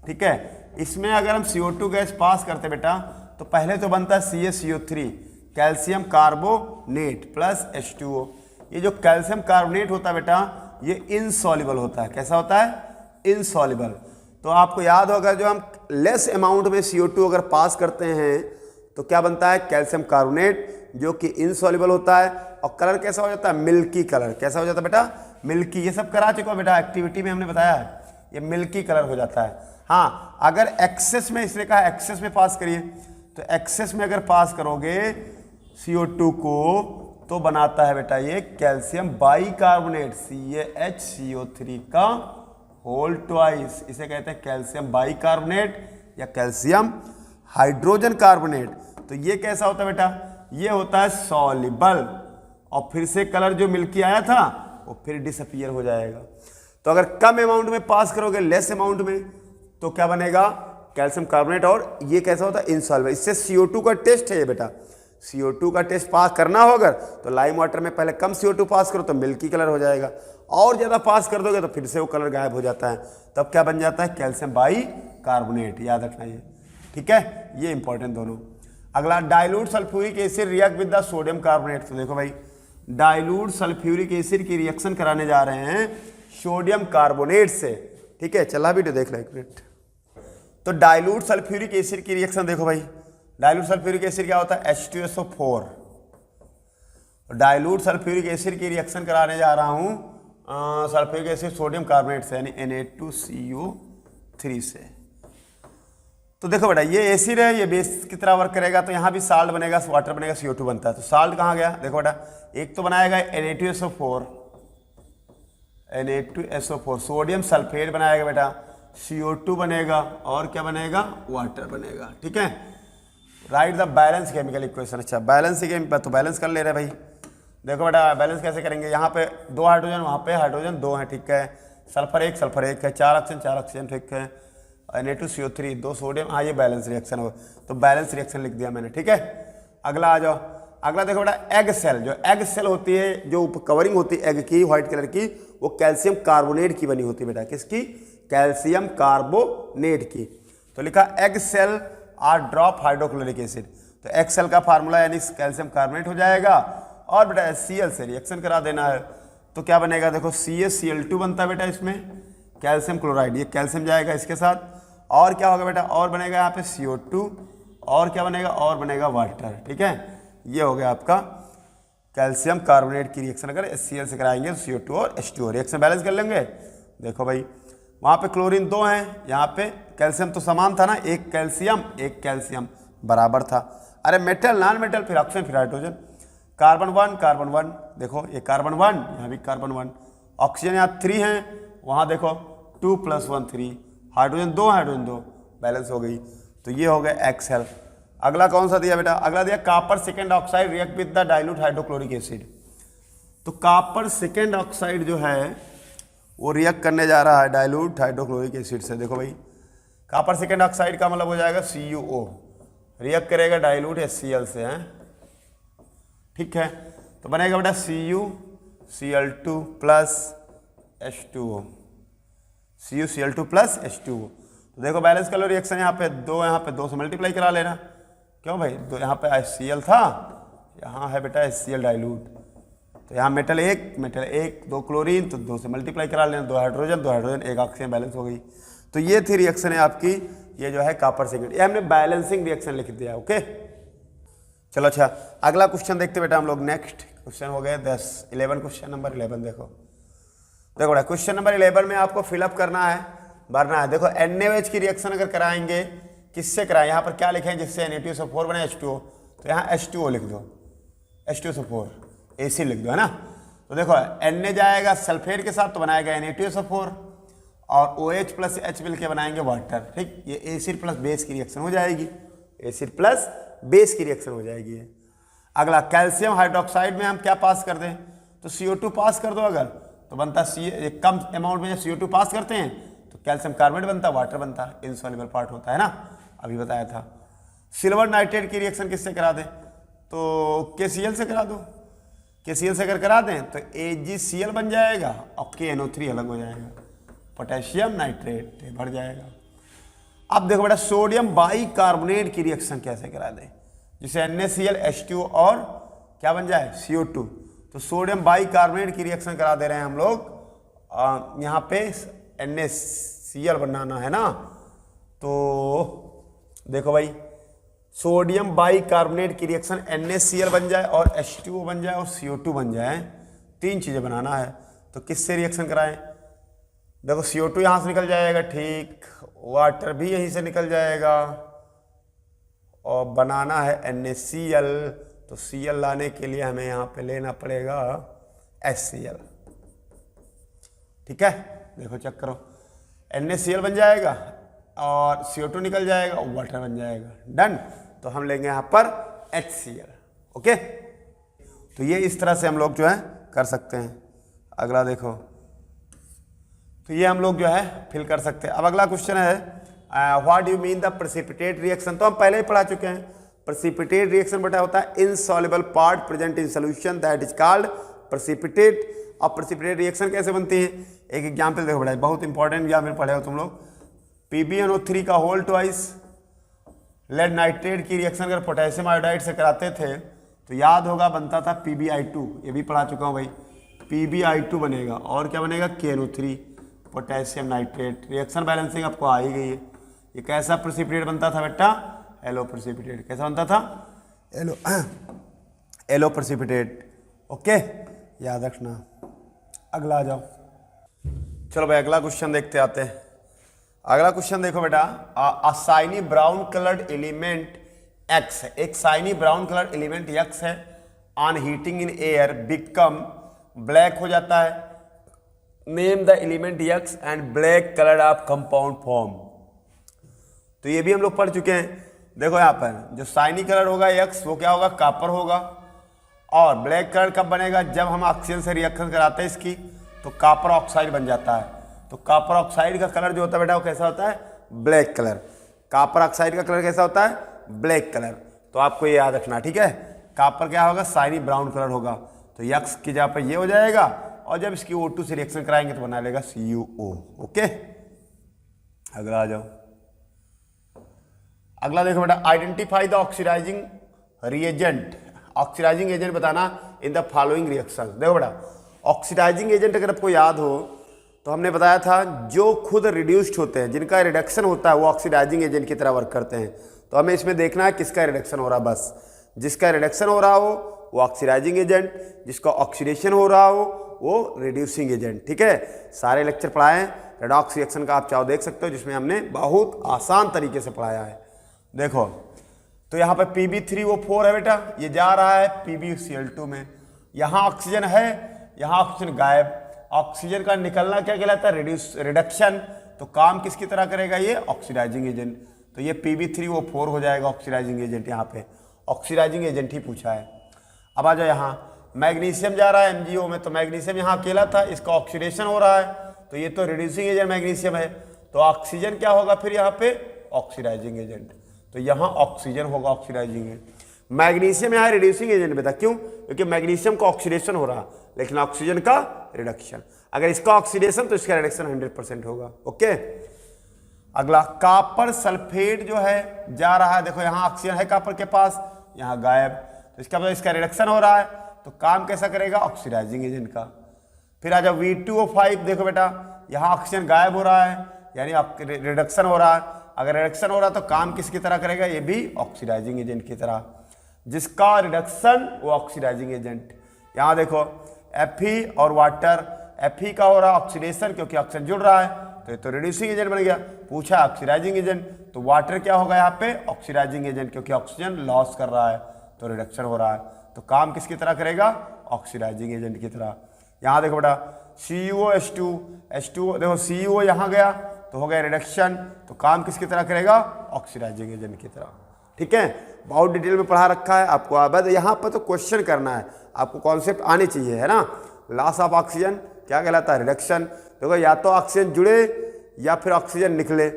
S1: ठीक है। इसमें अगर हम CO2 गैस पास करते बेटा तो पहले तो बनता है CaCO3 calcium carbonate plus H2O। ये जो कैल्शियम कार्बोनेट होता है बेटा ये इनसॉल्युबल होता है। कैसा होता है, इनसॉल्युबल। तो आपको याद होगा जो हम लेस अमाउंट में CO2 अगर पास करते हैं तो क्या बनता है, कैल्शियम कार्बोनेट, जो कि इनसॉल्युबल होता है। और कलर कैसा हो जाता है, मिल्की कलर। कैसा हो जाता है बेटा, मिल्की। ये सब करा चुका बेटा, एक्टिविटी में हमने बताया है, ये मिल्की कलर हो जाता है। हाँ, अगर एक्सेस में, इसने कहा एक्सेस में पास करिए, तो एक्सेस में अगर पास करोगे CO2 को तो बनाता है बेटा ये कैल्शियम बाइकार्बोनेट CaHCO3 का होल ट्वाइस। इसे कहते हैं कैल्शियम बाइकार्बोनेट या कैल्शियम हाइड्रोजन कार्बोनेट। तो ये कैसा होता है बेटा, ये होता है सॉल्युबल, और फिर से कलर जो मिल्की आया था वो फिर डिसअपीयर हो जाएगा। तो अगर कम अमाउंट में पास करोगे, लेस अमाउंट में, तो क्या बनेगा, कैल्शियम कार्बोनेट, और ये कैसा होता है, इनसॉल्युबल। इससे CO2 का टेस्ट है ये बेटा, CO2 का टेस्ट पास करना हो अगर तो लाइम वाटर में पहले कम CO2 पास करो तो मिल्की कलर हो जाएगा, और ज़्यादा पास कर दोगे तो फिर से वो कलर गायब हो जाता है, तब क्या बन जाता है, कैल्शियम बाइकार्बोनेट। याद रखना ये, ठीक है, ये इंपॉर्टेंट दोनों। अगला dilute sulphuric acid react with the sodium carbonate. तो देखो भाई, डाइल्यूट सल्फ्यूरिक एसिड की रिएक्शन कराने जा रहे हैं सोडियम कार्बोनेट से, ठीक है। चला वीडियो देख लो एक मिनट। तो डाइल्यूट सल्फ्यूरिक एसिड की रिएक्शन देखो भाई, डाइल्यूट सल्फ्यूरिक एसिड क्या होता है, H2SO4। डाइल्यूट सल्फ्यूरिक एसिड की रिएक्शन कराने जा रहा हूं सल्फ्यूरिक एसिड सोडियम कार्बोनेट से, यानी Na2CO3 से। तो देखो बेटा ये एसिड है, ये बेस की तरह वर्क करेगा, तो यहाँ भी साल्ट बनेगा, वाटर बनेगा, CO2 बनता है। तो साल्ट कहाँ गया, देखो बेटा, एक तो बनाएगा Na2SO4 सोडियम सल्फेट बनाएगा बेटा, CO2 बनेगा, और क्या बनेगा, वाटर बनेगा, ठीक है। Right the balance chemical equation. अच्छा, बैलेंस ही तो बैलेंस कर ले रहे भाई। देखो बेटा बैलेंस कैसे करेंगे, यहाँ पे 2 हाइड्रोजन, वहाँ पे हाइड्रोजन 2 है, ठीक है। सल्फर एक है, 4 ऑक्सीजन, ठीक है। Na2CO3 2 सोडियम, हाँ ये बैलेंस रिएक्शन हो, तो बैलेंस रिएक्शन लिख दिया मैंने, ठीक है। अगला आ जाओ, अगला देखो बेटा एग सेल। जो एग सेल होती है, जो कवरिंग होती है एग की व्हाइट कलर की, वो कैल्शियम कार्बोनेट की बनी होती है बेटा। किसकी, कैल्शियम कार्बोनेट की। तो लिखा egg shell are drop hydrochloric acid. तो एग सेल का फार्मूला यानी कैल्शियम कार्बोनेट हो जाएगा, और बेटा HCl से रिएक्शन करा देना है। तो क्या बनेगा, देखो CaCl2 बनता है बेटा, इसमें कैल्शियम क्लोराइड, ये कैल्शियम जाएगा इसके साथ, और क्या होगा बेटा, और बनेगा यहाँ पे CO2, और क्या बनेगा, और बनेगा वाटर, ठीक है। ये हो गया आपका कैल्शियम कार्बोनेट की रिएक्शन। अगर HCl से कराएंगे तो CO2 और H2O, रिएक्शन बैलेंस कर लेंगे। देखो भाई, वहाँ पे क्लोरीन 2 हैं, यहाँ पे कैल्शियम तो समान था ना, एक कैल्शियम बराबर था। अरे मेटल नॉन मेटल, फिर ऑक्सीजन फिर हाइड्रोजन, कार्बन 1 देखो ये कार्बन 1, यहाँ भी कार्बन 1, ऑक्सीजन यहाँ 3 है, वहाँ देखो 2 + 1 3, हाइड्रोजन 2, बैलेंस हो गई। तो ये हो गया एक्सेल। अगला कौन सा दिया बेटा? अगला दिया copper second oxide react with the dilute hydrochloric acid. तो कॉपर सेकेंड ऑक्साइड जो है वो रिएक्ट करने जा रहा है डाइल्यूट हाइड्रोक्लोरिक एसिड से। देखो भाई कॉपर सेकेंड ऑक्साइड का मतलब हो जाएगा CuO, रिएक्ट करेगा डाइल्यूट HCl से, हैं ठीक है। तो बनेगा बेटा CuCl2 + H2O, CuCl2 + H2O। तो देखो बैलेंस कर लो रिएक्शन, यहाँ पे 2 से मल्टीप्लाई करा लेना, क्यों भाई? दो यहाँ पे HCl था, यहाँ है बेटा HCl डाइल्यूट, तो यहाँ मेटल 1 2 क्लोरीन, तो 2 से मल्टीप्लाई करा लेना, 2 हाइड्रोजन 1 ऑक्सीजन, बैलेंस हो गई। तो ये थी रिएक्शन है आपकी, ये जो है कॉपर सेकेंड, ये हमने बैलेंसिंग रिएक्शन लिख दिया, ओके। चलो अच्छा अगला क्वेश्चन देखते बेटा हम लोग। नेक्स्ट क्वेश्चन हो गए 11 क्वेश्चन नंबर 11 देखो बेटा क्वेश्चन नंबर 11 में आपको फिलअप करना है, भरना है। देखो NaOH की रिएक्शन अगर कराएंगे, किससे कराएं? यहाँ पर क्या लिखें जिससे Na2SO4 बने H2O, तो यहाँ H2O लिख दो, H2SO4 एसिड लिख दो, है ना। तो देखो Na जाएगा सल्फेट के साथ तो बनाएगा Na2SO4, और OH + H मिल के बनाएंगे वाटर, ठीक। ये एसिड प्लस बेस की रिएक्शन हो जाएगी, एसिड प्लस बेस की रिएक्शन हो जाएगी ये। अगला कैल्शियम हाइड्रोक्साइड में हम क्या पास कर दें? तो CO2 पास कर दो, अगर तो बनता कम अमाउंट में जब CO2 पास करते हैं तो कैल्शियम कार्बोनेट बनता, वाटर बनता, इनसॉल्युबल पार्ट होता है ना, अभी बताया था। सिल्वर नाइट्रेट की रिएक्शन किससे करा दें? तो KCl से करा दो, KCl से अगर करा दें तो AgCl बन जाएगा और KNO3 अलग हो जाएगा, पोटेशियम नाइट्रेट बढ़ जाएगा। अब देखो बेटा सोडियम बाइकार्बोनेट की रिएक्शन कैसे करा दें, जिसे NaCl H2O और क्या बन जाए CO2। तो सोडियम बाइकार्बोनेट की रिएक्शन करा दे रहे हैं हम लोग, यहाँ पे NaCl बनाना है ना। तो देखो भाई सोडियम बाइकार्बोनेट की रिएक्शन NaCl बन जाए और H2O बन जाए और CO2 बन जाए, 3 चीज़ें बनाना है। तो किससे रिएक्शन कराएं? देखो CO2 यहाँ से निकल जाएगा, ठीक, वाटर भी यहीं से निकल जाएगा, और बनाना है NaCl, तो Cl लाने के लिए हमें यहाँ पे लेना पड़ेगा HCl, ठीक है। देखो चेक करो, NaCl बन जाएगा और CO2 निकल जाएगा, वाटर बन जाएगा, डन। तो हम लेंगे यहाँ पर HCl, ओके। तो ये इस तरह से हम लोग जो है कर सकते हैं। अगला देखो, तो ये हम लोग जो है फिल कर सकते हैं। अब अगला क्वेश्चन है what do you mean the precipitate reaction. तो हम पहले ही पढ़ा चुके हैं। प्रेसिपिटेट रिएक्शन बेटा होता है insoluble part present in solution that is called precipitate. अब प्रेसिपिटेट रिएक्शन कैसे बनती है, एक एग्जाम्पल देखो बेटा, बहुत इंपॉर्टेंट एग्जाम्पल पढ़े हो तुम लोग। PbNO3 का होल ट्वाइस लेड नाइट्रेट की रिएक्शन अगर पोटेशियम आयोडाइड से कराते थे तो याद होगा बनता था PbI2, ये भी पढ़ा चुका हूँ भाई। PbI2 बनेगा और क्या बनेगा KNO3 potassium nitrate. Reaction balancing आपको आ ही गई है। ये कैसा प्रेसिपिटेट बनता था बेटा? Yellow precipitate. कैसा बनता था? एलो प्रेसिपिटेट, ओके, याद रखना। अगला आ जाओ, चलो भाई अगला क्वेश्चन देखते आते हैं। अगला क्वेश्चन देखो बेटा, अ shiny brown coloured element X है, एक shiny brown coloured element X है, on heating in air become black हो जाता है। Name the element X and black colour of compound form. तो ये भी हम लोग पढ़ चुके हैं। देखो यहाँ पर जो शाइनी कलर होगा X वो क्या होगा? कॉपर होगा। और ब्लैक कलर कब बनेगा? जब हम ऑक्सीजन से रिएक्शन कराते हैं इसकी तो कॉपर ऑक्साइड बन जाता है। तो कॉपर ऑक्साइड का कलर जो होता है बेटा वो कैसा होता है? Black colour. कॉपर ऑक्साइड का कलर कैसा होता है? Black colour. तो आपको ये याद रखना, ठीक है। कॉपर क्या होगा? शाइनी ब्राउन कलर होगा। तो X की जगह पर ये हो जाएगा और जब इसकी O2 से रिएक्शन कराएंगे तो बना लेगा CuO, ओके। अगला आ जाओ। अगला देखो बेटा, identify the oxidising reagent. Oxidising agent बताना इन द फॉलोइंग रिएक्शन। देखो बेटा ऑक्सीडाइजिंग एजेंट अगर आपको याद हो तो हमने बताया था जो खुद रिड्यूस्ड होते हैं, जिनका रिडक्शन होता है वो ऑक्सीडाइजिंग एजेंट की तरह वर्क करते हैं। तो हमें इसमें देखना है किसका रिडक्शन हो रहा है। बस जिसका रिडक्शन हो रहा हो वो ऑक्सीडाइजिंग एजेंट, जिसका ऑक्सीडेशन हो रहा हो वो रिड्यूसिंग एजेंट, ठीक है। सारे लेक्चर पढ़ाएं, रेडॉक्स रिएक्शन का आप चाहो देख सकते हो, जिसमें हमने बहुत आसान तरीके से पढ़ाया है। देखो तो यहाँ पे Pb3O4 है बेटा, ये जा रहा है PbCl2 में, यहाँ ऑक्सीजन है, यहाँ ऑक्सीजन गायब। ऑक्सीजन का निकलना क्या कहलाता है? रिडक्शन। तो काम किसकी तरह करेगा? ये ऑक्सीडाइजिंग एजेंट। तो ये Pb3O4 हो जाएगा ऑक्सीडाइजिंग एजेंट, यहाँ पे ऑक्सीडाइजिंग एजेंट ही पूछा है। अब आ जाओ यहाँ, मैग्नीशियम जा रहा है MgO में, तो मैग्नीशियम यहाँ अकेला था, इसका ऑक्सीडेशन हो रहा है, तो ये तो रिड्यूसिंग एजेंट मैग्नीशियम है, तो ऑक्सीजन क्या होगा फिर यहाँ पे? Oxidising agent. तो यहाँ ऑक्सीजन होगा ऑक्सीडाइजिंग एजेंट। मैग्नीशियम यहाँ रिड्यूसिंग एजेंट बेटा, क्यों? क्योंकि मैग्नीशियम का ऑक्सीडेशन हो रहा है, लेकिन ऑक्सीजन का रिडक्शन। अगर इसका ऑक्सीडेशन तो इसका रिडक्शन 100% होगा। ओके, अगला कॉपर सल्फेट जो है जा रहा है, देखो यहाँ ऑक्सीजन है कॉपर के पास, यहाँ गायब, तो इसका मतलब इसका रिडक्शन हो रहा है, तो काम कैसा करेगा? ऑक्सीडाइजिंग एजेंट का। फिर आ जाओ V2O5, देखो बेटा यहाँ ऑक्सीजन गायब हो रहा है, यानी रिडक्शन हो रहा है। अगर रिडक्शन हो रहा है तो काम किसकी तरह करेगा? ये भी ऑक्सीडाइजिंग एजेंट की तरह, जिसका रिडक्शन वो ऑक्सीडाइजिंग एजेंट। यहाँ देखो Fe और वाटर, Fe का हो रहा है ऑक्सीडेशन क्योंकि ऑक्सीजन जुड़ रहा है, तो ये तो रिड्यूसिंग एजेंट बन गया। पूछा ऑक्सीडाइजिंग एजेंट, तो वाटर क्या होगा यहाँ पे? ऑक्सीडाइजिंग एजेंट, क्योंकि ऑक्सीजन लॉस कर रहा है, तो रिडक्शन हो रहा है, तो काम किसकी तरह करेगा? ऑक्सीडाइजिंग एजेंट की तरह। यहाँ देखो बेटा CuO H2 देखो CuO यहाँ गया तो हो गया रिडक्शन, तो काम किसकी तरह करेगा? ऑक्सीडाइजिंग एजेंट की तरह। ठीक है, बहुत डिटेल में पढ़ा रखा है आपको। अब यहाँ पर तो क्वेश्चन करना है, आपको कॉन्सेप्ट आने चाहिए, है ना। लॉस ऑफ ऑक्सीजन क्या कहलाता है? रिडक्शन। देखो या तो ऑक्सीजन जुड़े या फिर ऑक्सीजन निकले,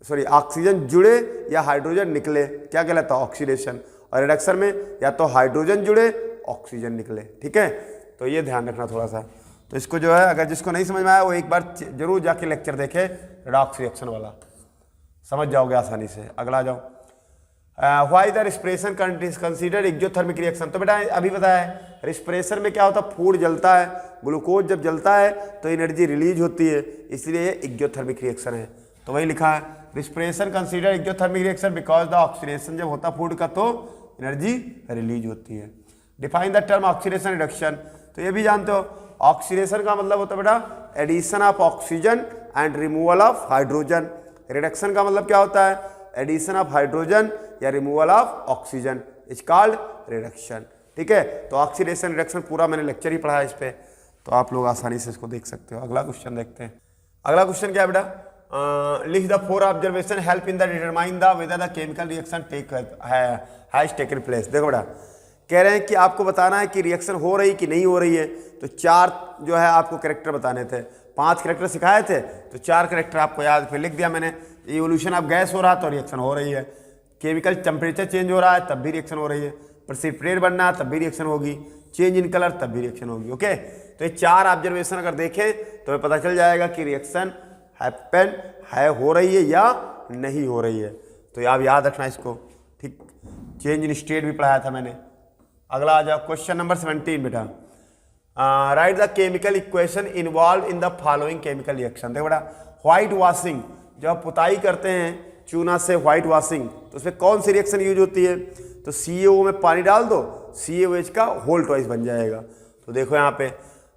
S1: सॉरी ऑक्सीजन जुड़े या हाइड्रोजन निकले, क्या कहलाता है? ऑक्सीडेशन। और रिडक्शन में या तो हाइड्रोजन जुड़े ऑक्सीजन निकले। ठीक है, तो ये ध्यान रखना थोड़ा सा। तो इसको जो है अगर जिसको नहीं समझ में आया वो एक बार जरूर जाके लेक्चर देखे रेडॉक्स रिएक्शन वाला, समझ जाओगे आसानी से। अगला जाओ, why the respiration considered exothermic reaction. तो बेटा अभी बताया है रिस्पिरेशन में क्या होता है? फूड जलता है, ग्लूकोज जब जलता है तो एनर्जी रिलीज होती है, इसलिए ये एक्सोथर्मिक रिएक्शन है। तो वही लिखा है respiration considered exothermic reaction because the oxidation जब होता फूड का तो एनर्जी रिलीज होती है। Define the term oxidation reduction. तो ये भी जानते हो ऑक्सीडेशन का मतलब होता है बेटा addition of oxygen and removal of hydrogen. Reduction का मतलब क्या होता है? एडिशन ऑफ हाइड्रोजन या removal of oxygen, is called reduction. ठीक है, तो ऑक्सीडेशन रिडक्शन पूरा मैंने लेक्चर ही पढ़ा है इस पे, तो आप लोग आसानी से इसको देख सकते हो। अगला क्वेश्चन देखते हैं। अगला क्वेश्चन क्या है बेटा? लिख the 4 observation help in the determine the whether the chemical reaction has taken place. देखो बेटा कह रहे हैं कि आपको बताना है कि रिएक्शन हो रही कि नहीं हो रही है। तो 4 जो है आपको कैरेक्टर बताने थे, 5 कैरेक्टर सिखाए थे, तो 4 कैरेक्टर आपको याद फिर लिख दिया मैंने। इवोल्यूशन ऑफ गैस हो रहा तो रिएक्शन हो रही है, केमिकल टेम्परेचर चेंज हो रहा है तब भी रिएक्शन हो रही है, प्रेसिपिटेट बनना तब भी रिएक्शन होगी, चेंज इन कलर तब भी रिएक्शन होगी। ओके, तो ये 4 ऑब्जर्वेशन अगर देखें तो हमें पता चल जाएगा कि रिएक्शन हैपन है, हो रही है या नहीं हो रही है। तो आप याद रखना इसको। ठीक, चेंज इन स्टेट भी पढ़ाया था मैंने। अगला आ जाओ क्वेश्चन नंबर 17 बेटा, right the chemical equation involve in the following chemical reaction. देखो बेटा व्हाइट वॉशिंग, जब पुताई करते हैं चूना से व्हाइट वॉशिंग, तो उसमें कौन सी रिएक्शन यूज होती है? तो CaO में पानी डाल दो, CaOH का होल ट्वाइस बन जाएगा। तो देखो यहाँ पे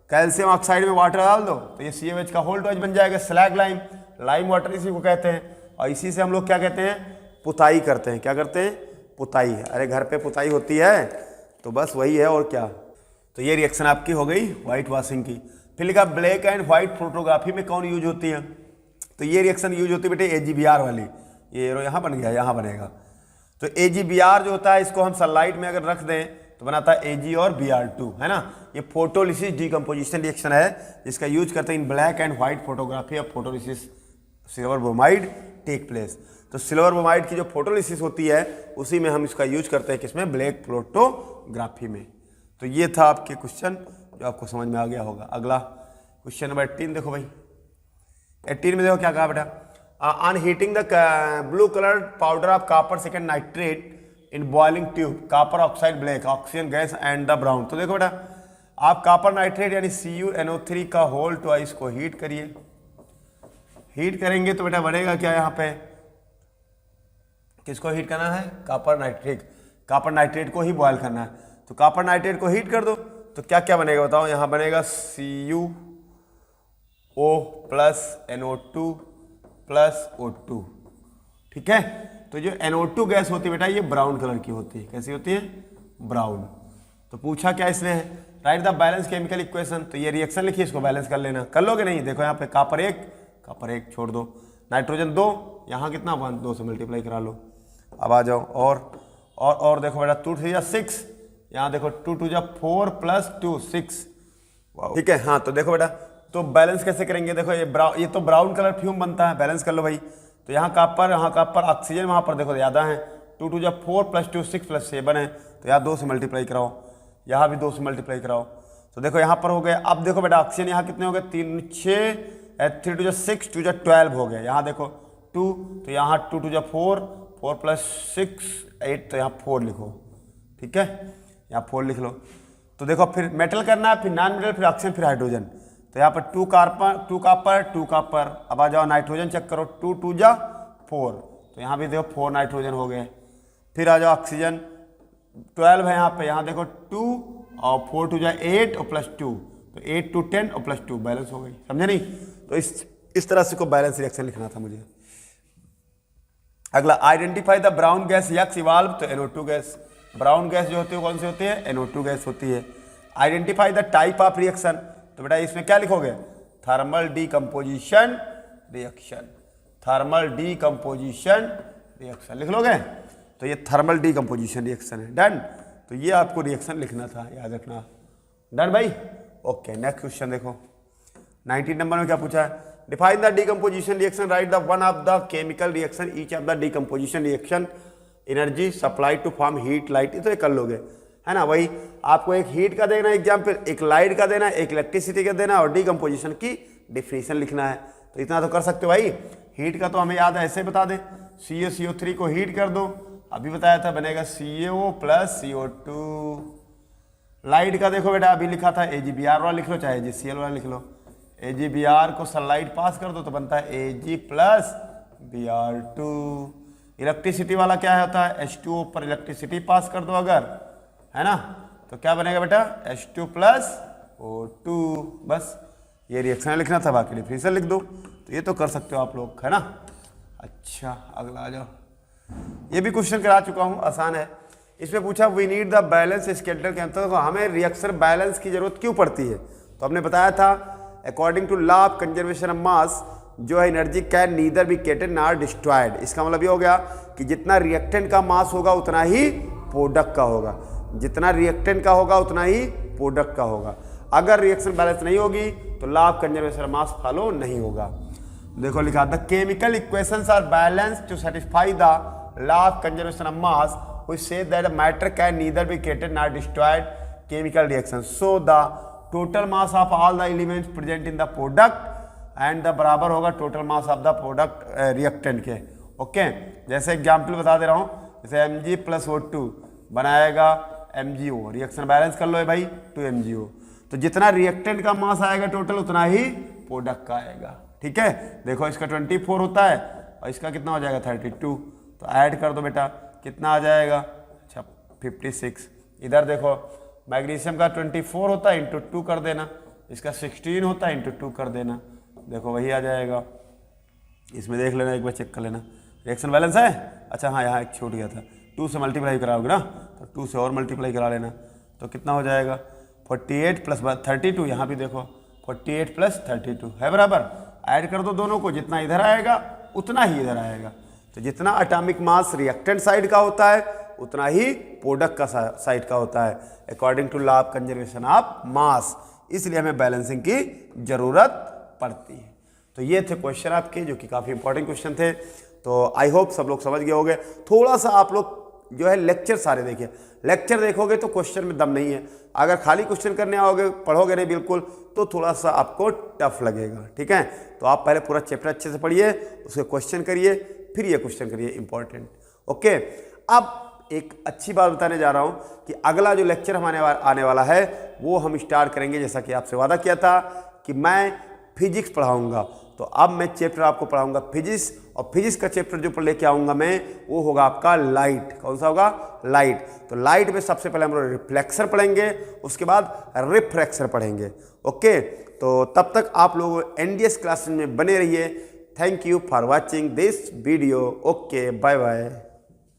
S1: कैल्शियम ऑक्साइड में वाटर डाल दो तो ये CaOH का होल ट्वाइस बन जाएगा। स्लैग लाइम, लाइम वाटर इसी को कहते हैं, और इसी से हम लोग क्या कहते हैं? पुताई करते हैं। क्या करते हैं? पुताई। अरे घर पे पुताई होती है तो बस वही है और क्या। तो ये रिएक्शन आपकी हो गई व्हाइट वॉशिंग की। फिर लिखा ब्लैक एंड व्हाइट फोटोग्राफी में कौन यूज होती है? तो ये रिएक्शन यूज होती है बेटे AgBr वाली। ये एरो यहाँ बन गया, यहाँ बनेगा। तो AgBr जो होता है इसको हम सनलाइट में अगर रख दें तो बनाता है Ag और Br2, है ना। ये फोटोलिसिस डिकम्पोजिशन रिएक्शन है जिसका यूज करते हैं in black and white photography of photolysis silver bromide take place. तो सिल्वर ब्रोमाइड की जो फोटोलिसिस होती है उसी में हम इसका यूज करते हैं, किसमें? ब्लैक फोटोग्राफी में। तो ये था आपके क्वेश्चन जो आपको समझ में आ गया होगा। अगला क्वेश्चन नंबर 18 देखो भाई। 18 में देखो क्या कहा बेटा, on heating the blue colour powder of copper second nitrate in boiling tube copper oxide black oxygen gas and the brown. तो देखो बेटा आप कॉपर नाइट्रेट यानी CuNO3 का होल ट्वाइस को हीट करिए। हीट करेंगे तो बेटा बनेगा क्या? यहाँ पे किसको हीट करना है? Copper nitrate. कॉपर नाइट्रेट को ही बॉयल करना है। तो कॉपर नाइट्रेट को हीट कर दो तो क्या क्या बनेगा बताओ? यहाँ बनेगा O plus NO2 plus O2, ठीक है। तो जो NO2 गैस होती है बेटा ये ब्राउन कलर की होती है। कैसी होती है? ब्राउन। तो पूछा क्या इसने है, right the balance chemical equation. तो ये रिएक्शन लिखिए, इसको बैलेंस कर लेना। कर लोगे? नहीं, देखो यहाँ पे कॉपर 1 छोड़ दो, नाइट्रोजन 2, यहाँ कितना 1, 2 से मल्टीप्लाई करा लो। अब आ जाओ और देखो बेटा 2 3 6, यहाँ देखो 2 2 4 प्लस 2 6, ठीक है। हाँ तो देखो बेटा, तो बैलेंस कैसे करेंगे? देखो ये तो ब्राउन कलर फ्यूम बनता है, बैलेंस कर लो भाई। तो यहाँ कॉपर ऑक्सीजन, वहाँ पर देखो ज़्यादा है, 2 2 4 प्लस 2 6 प्लस 7 है, तो यहाँ 2 से मल्टीप्लाई कराओ, यहाँ भी 2 से मल्टीप्लाई कराओ। तो देखो यहाँ पर हो गया। अब देखो बेटा ऑक्सीजन यहाँ कितने हो गए? 3 6, 3 2 6, 2 12 हो गए। यहाँ देखो 2, तो यहाँ 2 2 4, 4 प्लस 6 8, तो यहाँ 4 लिखो, ठीक है, यहाँ 4 लिख लो। तो देखो फिर मेटल करना है, फिर नॉन मेटल, फिर ऑक्सीजन, फिर हाइड्रोजन। तो यहाँ पर 2 कॉपर। अब आ जाओ नाइट्रोजन चेक करो, 2 2 4, तो यहाँ भी देखो 4 नाइट्रोजन हो गए। फिर आ जाओ ऑक्सीजन 12 है यहाँ पे, यहाँ देखो 2 और 4 2 8 और प्लस 2, तो 8 2 10 और प्लस 2, बैलेंस हो गई। समझे नहीं? तो इस तरह से को बैलेंस रिएक्शन लिखना था मुझे। अगला, identify the brown gas x evolve. तो NO2 गैस, ब्राउन गैस जो होती है कौन सी होती है? NO2 गैस होती है। Identify the type of reaction. तो बेटा इसमें क्या लिखोगे? Thermal decomposition reaction, thermal decomposition reaction लिख लोगे। तो ये थर्मल डीकम्पोजिशन रिएक्शन है। डन। तो ये आपको रिएक्शन लिखना था, याद रखना। डन भाई? ओके, नेक्स्ट क्वेश्चन देखो 19 नंबर में क्या पूछा है? Define the decomposition reaction, write the one of the chemical reaction each of the decomposition reaction energy supply to form heat light. तो ये कर लोगे, है ना। वही आपको एक हीट का देना एग्जाम्पल, एक लाइट का देना, एक इलेक्ट्रिसिटी का देना, और डीकम्पोजिशन की डिफिनीशन लिखना है। तो इतना तो कर सकते हो भाई। हीट का तो हमें याद है, ऐसे बता दे, CO3 को हीट कर दो, अभी बताया था, बनेगा CaO प्लस CO2। लाइट का देखो बेटा, अभी लिखा था AgBr वाला लिख लो, चाहे AgCl वाला लिख लो। AgBr को सनलाइट पास कर दो तो बनता है Ag प्लस Br2। इलेक्ट्रिसिटी वाला क्या होता है? H2O पर इलेक्ट्रिसिटी पास कर दो अगर, है ना, तो क्या बनेगा बेटा? H2 plus O2। बस ये रिएक्शन लिखना था, बाकी डिफिनीशन लिख दो। तो ये तो कर सकते हो आप लोग, है ना। अच्छा अगला आ जाओ, ये भी क्वेश्चन करा चुका हूँ, आसान है। इसमें पूछा we need the balance skeletal cancer, हमें रिएक्शन बैलेंस की जरूरत क्यों पड़ती है? तो हमने बताया था according to law of conservation of mass, जो है energy can neither be created nor destroyed. इसका मतलब ये हो गया कि जितना रिएक्टेंट का मास होगा उतना ही प्रोडक्ट का होगा, जितना रिएक्टेंट का होगा उतना ही प्रोडक्ट का होगा। अगर रिएक्शन बैलेंस नहीं होगी तो law of conservation of mass follow नहीं होगा। देखो लिखा the chemical equations are balanced to satisfy the law of conservation of mass which says that matter can neither be created nor destroyed chemical reaction. So the total mass of all the elements present in the product and the बराबर होगा total mass of the product reactant के। Okay, जैसे example बता दे रहा हूँ, जैसे Mg plus O2 बनाएगा MgO, रिएक्शन बैलेंस कर लो है भाई 2 MgO। तो जितना रिएक्टेंट का मास आएगा टोटल उतना ही प्रोडक्ट का आएगा, ठीक है। देखो इसका 24 होता है और इसका कितना हो जाएगा 32, तो ऐड कर दो बेटा, कितना आ जाएगा? अच्छा 56। इधर देखो मैग्नीशियम का 24 होता है, इंटू 2 कर देना, इसका 16 होता है, इंटू 2 कर देना, देखो वही आ जाएगा। इसमें देख लेना, एक बार चेक कर लेना रिएक्शन बैलेंस है। अच्छा हाँ, यहाँ एक छूट गया था, 2 से मल्टीप्लाई कराओगे ना, तो 2 से और मल्टीप्लाई करा लेना, तो कितना हो जाएगा 48 प्लस 32। यहाँ भी देखो 48 प्लस 32 है बराबर, ऐड कर दो दोनों को, जितना इधर आएगा उतना ही इधर आएगा। तो जितना एटॉमिक मास रिएक्टेंट साइड का होता है उतना ही प्रोडक्ट का साइड का होता है, according to law of conservation of mass. इसलिए हमें बैलेंसिंग की जरूरत पड़ती है। तो ये थे क्वेश्चन आपके, जो कि काफ़ी इंपॉर्टेंट क्वेश्चन थे। तो आई होप सब लोग समझ गए होंगे। थोड़ा सा आप लोग जो है लेक्चर सारे देखिए, लेक्चर देखोगे तो क्वेश्चन में दम नहीं है। अगर खाली क्वेश्चन करने आओगे, पढ़ोगे नहीं बिल्कुल, तो थोड़ा सा आपको टफ लगेगा, ठीक है। तो आप पहले पूरा चैप्टर अच्छे से पढ़िए, उसके क्वेश्चन करिए, फिर ये क्वेश्चन करिए, इंपॉर्टेंट। ओके, अब एक अच्छी बात बताने जा रहा हूँ कि अगला जो लेक्चर हमारे आने वाला है वो हम स्टार्ट करेंगे, जैसा कि आपसे वादा किया था कि मैं फिजिक्स पढ़ाऊँगा। तो अब मैं चैप्टर आपको पढ़ाऊंगा फिजिक्स, और फिजिक्स का चैप्टर जो लेके आऊँगा मैं वो होगा आपका लाइट। कौन सा होगा? लाइट। तो लाइट में सबसे पहले हम लोग रिफ्लेक्सर पढ़ेंगे, उसके बाद रिफ्रैक्शन पढ़ेंगे। ओके, तो तब तक आप लोग एनडीएस क्लासेस में बने रहिए। Thank you for watching this video. Okay, bye bye.